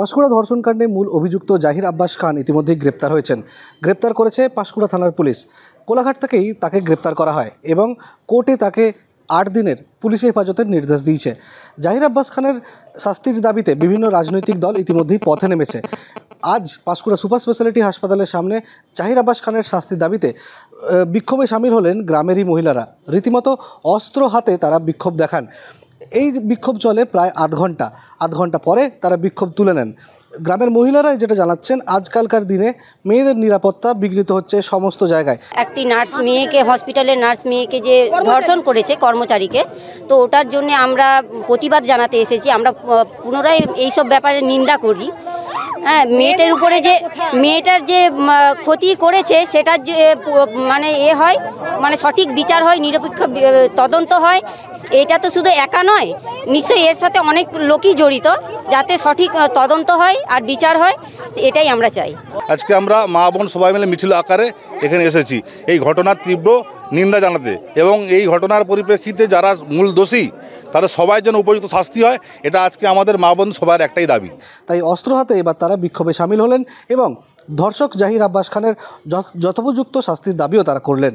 পাঁশকুড়া ধর্ষণকাণ্ডে মূল অভিযুক্ত জাহির আব্বাস খান ইতিমধ্যেই গ্রেপ্তার হয়েছেন। গ্রেপ্তার করেছে পাঁশকুড়া থানার পুলিশ। কোলাঘাট থেকেই তাকে গ্রেপ্তার করা হয় এবং কোর্টে তাকে 8 দিনের পুলিশি হেফাজতের নির্দেশ দিয়েছে। জাহির আব্বাস খানের শাস্তির দাবিতে বিভিন্ন রাজনৈতিক দল ইতিমধ্যেই পথে নেমেছে। আজ পাঁশকুড়া সুপার স্পেশালিটি হাসপাতালের সামনে জাহির আব্বাস খানের শাস্তির দাবিতে বিক্ষোভে সামিল হলেন গ্রামেরই মহিলারা। রীতিমতো অস্ত্র হাতে তারা বিক্ষোভ দেখান। এই বিক্ষোভ চলে প্রায় আধ ঘন্টা পরে তারা বিক্ষোভ তুলে নেন। গ্রামের মহিলারাই যেটা জানাচ্ছেন, আজকালকার দিনে মেয়েদের নিরাপত্তা বিঘ্নিত হচ্ছে সমস্ত জায়গায়। একটি নার্স মেয়েকে, হসপিটালের নার্স মেয়েকে যে ধর্ষণ করেছে কর্মচারীকে, তো ওটার জন্য আমরা প্রতিবাদ জানাতে এসেছি। আমরা পুনরায় এইসব ব্যাপারে নিন্দা করি। হ্যাঁ, মেয়েটার যে ক্ষতি করেছে সেটার যে সঠিক বিচার হয়, নিরপেক্ষ তদন্ত হয়। এটা তো শুধু একা নয়, নিশ্চয়ই এর সাথে অনেক লোকই জড়িত, যাতে সঠিক তদন্ত হয় আর বিচার হয়, এটাই আমরা চাই। আজকে আমরা মা বোন সবাই মিলে মিছিল আকারে এখানে এসেছি এই ঘটনার তীব্র নিন্দা জানাতে, এবং এই ঘটনার পরিপ্রেক্ষিতে যারা মূল দোষী তাদের সবাই যেন উপযুক্ত শাস্তি হয়, এটা আজকে আমাদের মা বোন সবার একটাই দাবি। তাই অস্ত্র হাতে এবার তারা বিক্ষোভে সামিল হলেন এবং ধর্ষক জাহির আব্বাস খানের যথোপযুক্ত শাস্তির দাবিও তারা করলেন।